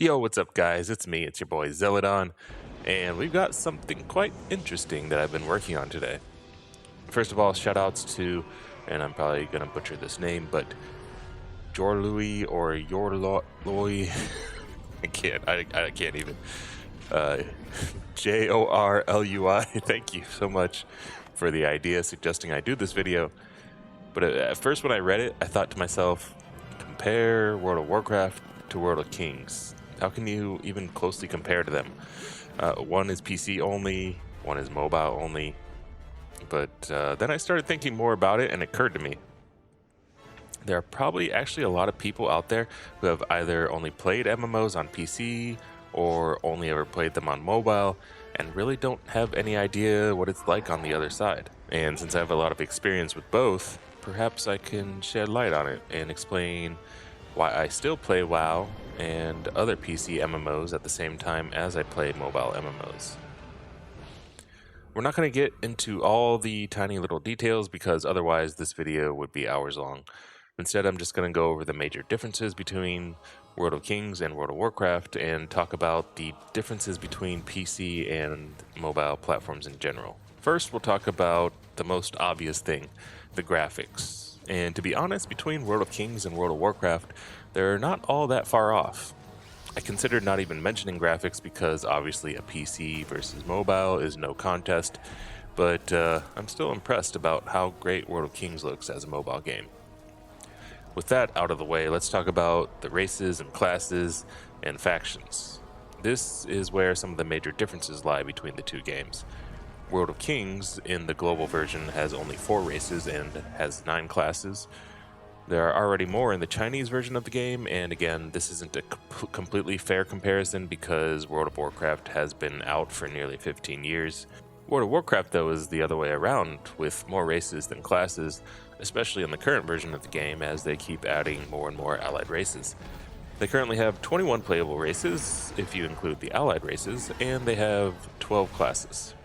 Yo, what's up, guys? It's me, it's your boy Zeladon, and we've got something quite interesting that I've been working on today. First of all, shout outs to, and I'm probably gonna butcher this name, but Jorlui or Yorloi. I can't even. Uh, Jorlui. Thank you so much for the idea suggesting I do this video. But at first, when I read it, I thought to myself, compare World of Warcraft to World of Kings. How can you even closely compare to them? One is PC only, one is mobile only. But then I started thinking more about it, and it occurred to me there are probably actually a lot of people out there who have either only played MMOs on PC or only ever played them on mobile and really don't have any idea what it's like on the other side. And since I have a lot of experience with both, perhaps I can shed light on it and explain why I still play WoW and other PC MMOs at the same time as I play mobile MMOs. We're not going to get into all the tiny little details because otherwise this video would be hours long. Instead, I'm just going to go over the major differences between World of Kings and World of Warcraft and talk about the differences between PC and mobile platforms in general. First, we'll talk about the most obvious thing, the graphics. And to be honest, between World of Kings and World of Warcraft, they're not all that far off. I considered not even mentioning graphics because obviously a PC versus mobile is no contest, but I'm still impressed about how great World of Kings looks as a mobile game. With that out of the way, let's talk about the races and classes and factions. This is where some of the major differences lie between the two games. World of Kings, in the global version, has only 4 races and has 9 classes. There are already more in the Chinese version of the game, and again, this isn't a completely fair comparison because World of Warcraft has been out for nearly 15 years. World of Warcraft, though, is the other way around, with more races than classes, especially in the current version of the game as they keep adding more and more allied races. They currently have 21 playable races, if you include the allied races, and they have 12 classes.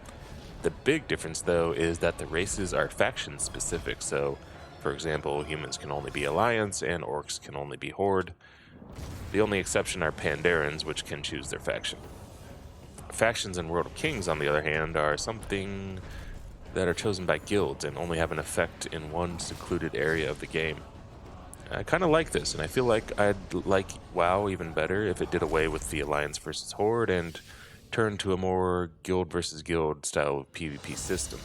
The big difference, though, is that the races are faction specific, so for example, humans can only be Alliance and orcs can only be Horde. The only exception are Pandarans, which can choose their faction. Factions in World of Kings, on the other hand, are something that are chosen by guilds and only have an effect in one secluded area of the game. I kind of like this, and I feel like I'd like WoW even better if it did away with the Alliance versus Horde and turned to a more guild versus guild style PvP system.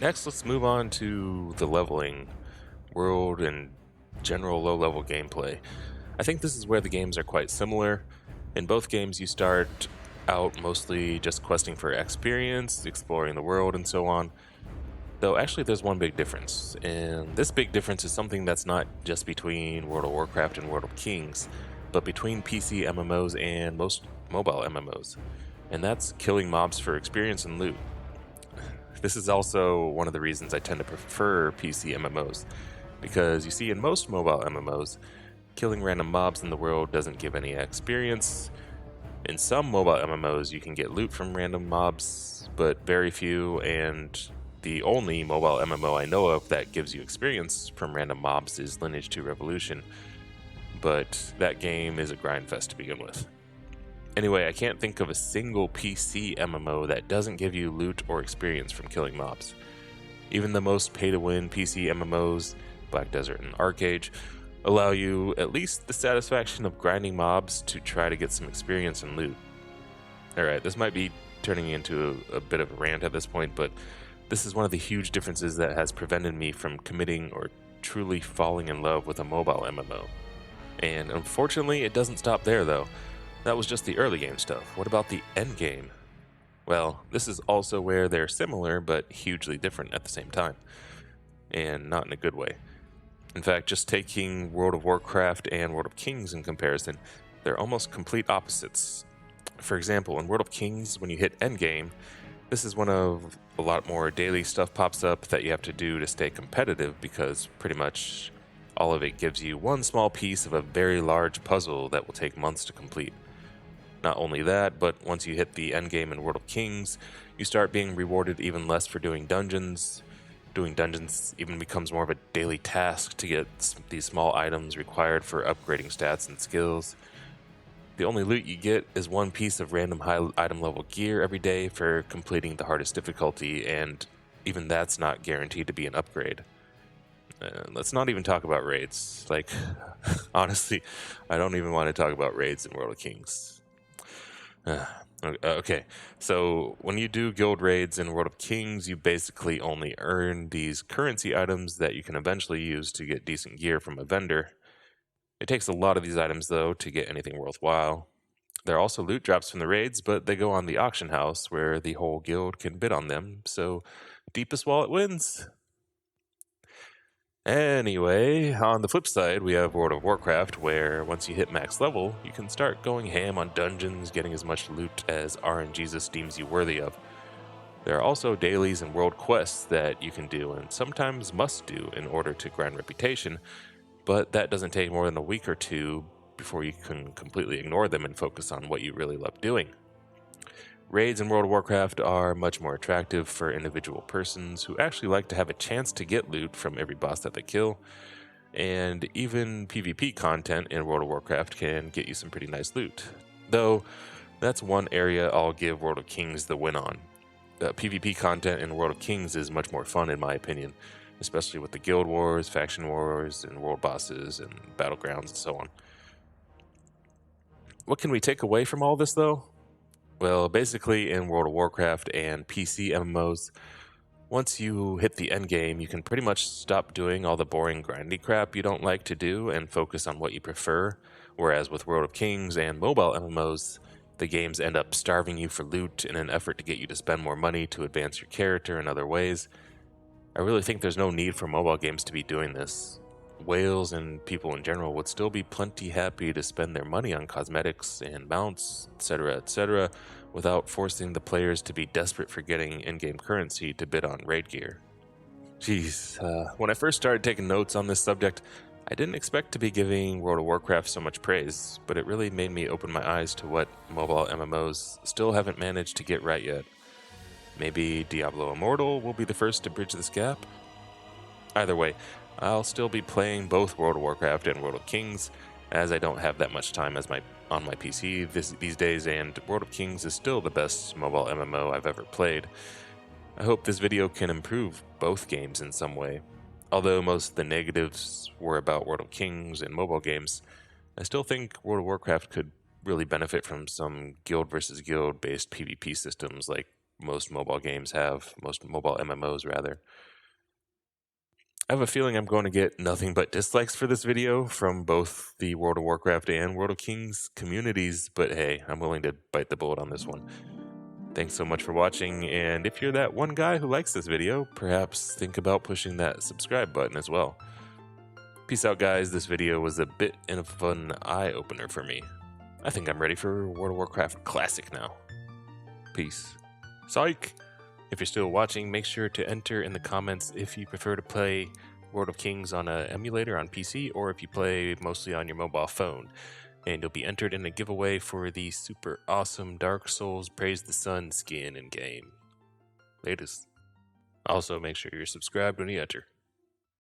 Next, let's move on to the leveling world and general low-level gameplay. I think this is where the games are quite similar. In both games, you start out mostly just questing for experience, exploring the world, and so on. Though actually there's one big difference, and this big difference is something that's not just between World of Warcraft and World of Kings, but between PC MMOs and most mobile MMOs, and that's killing mobs for experience and loot. This is also one of the reasons I tend to prefer PC MMOs, because you see in most mobile MMOs, killing random mobs in the world doesn't give any experience. In some mobile MMOs, you can get loot from random mobs, but very few, and the only mobile MMO I know of that gives you experience from random mobs is Lineage 2 Revolution, but that game is a grind fest to begin with. Anyway, I can't think of a single PC MMO that doesn't give you loot or experience from killing mobs. Even the most pay-to-win PC MMOs, Black Desert and Arcade, allow you at least the satisfaction of grinding mobs to try to get some experience and loot. Alright, this might be turning into a bit of a rant at this point, but this is one of the huge differences that has prevented me from committing or truly falling in love with a mobile MMO. And unfortunately, it doesn't stop there though. That was just the early game stuff. What about the end game? Well, this is also where they're similar but hugely different at the same time, and not in a good way. In fact, just taking World of Warcraft and World of Kings in comparison, they're almost complete opposites. For example, in World of Kings, when you hit endgame, this is one of a lot more daily stuff pops up that you have to do to stay competitive because pretty much all of it gives you one small piece of a very large puzzle that will take months to complete. Not only that, but once you hit the endgame in World of Kings, you start being rewarded even less for doing dungeons. Doing dungeons even becomes more of a daily task to get these small items required for upgrading stats and skills. The only loot you get is one piece of random high item level gear every day for completing the hardest difficulty, and even that's not guaranteed to be an upgrade. Let's not even talk about raids. Like, honestly, I don't even want to talk about raids in World of Kings. Okay, so when you do guild raids in World of Kings, you basically only earn these currency items that you can eventually use to get decent gear from a vendor. It takes a lot of these items, though, to get anything worthwhile. There are also loot drops from the raids, but they go on the auction house where the whole guild can bid on them, so deepest wallet wins. Anyway, on the flip side, we have World of Warcraft, where once you hit max level, you can start going ham on dungeons, getting as much loot as RNGesus deems you worthy of. There are also dailies and world quests that you can do, and sometimes must do in order to grind reputation, but that doesn't take more than a week or two before you can completely ignore them and focus on what you really love doing. Raids in World of Warcraft are much more attractive for individual persons who actually like to have a chance to get loot from every boss that they kill, and even PvP content in World of Warcraft can get you some pretty nice loot. Though, that's one area I'll give World of Kings the win on. PvP content in World of Kings is much more fun in my opinion, especially with the guild wars, faction wars, and world bosses, and battlegrounds, and so on. What can we take away from all this, though? Well, basically, in World of Warcraft and PC MMOs, once you hit the end game, you can pretty much stop doing all the boring grindy crap you don't like to do and focus on what you prefer, whereas with World of Kings and mobile MMOs, the games end up starving you for loot in an effort to get you to spend more money to advance your character in other ways. I really think there's no need for mobile games to be doing this. Whales and people in general would still be plenty happy to spend their money on cosmetics and mounts, etc., without forcing the players to be desperate for getting in-game currency to bid on raid gear. Jeez, when I first started taking notes on this subject, I didn't expect to be giving World of Warcraft so much praise, but it really made me open my eyes to what mobile MMOs still haven't managed to get right yet. Maybe Diablo Immortal will be the first to bridge this gap? Either way, I'll still be playing both World of Warcraft and World of Kings, as I don't have that much time on my PC these days, and World of Kings is still the best mobile MMO I've ever played. I hope this video can improve both games in some way. Although most of the negatives were about World of Kings and mobile games, I still think World of Warcraft could really benefit from some guild versus guild based PvP systems like most mobile games have, most mobile MMOs rather. I have a feeling I'm going to get nothing but dislikes for this video from both the World of Warcraft and World of Kings communities, but hey, I'm willing to bite the bullet on this one. Thanks so much for watching, and if you're that one guy who likes this video, perhaps think about pushing that subscribe button as well. Peace out, guys. This video was a bit of an eye-opener for me. I think I'm ready for World of Warcraft Classic now. Peace. Psych! If you're still watching, make sure to enter in the comments if you prefer to play World of Kings on an emulator on PC or if you play mostly on your mobile phone. And you'll be entered in a giveaway for the super awesome Dark Souls Praise the Sun skin in-game. Latest. Also, make sure you're subscribed when you enter.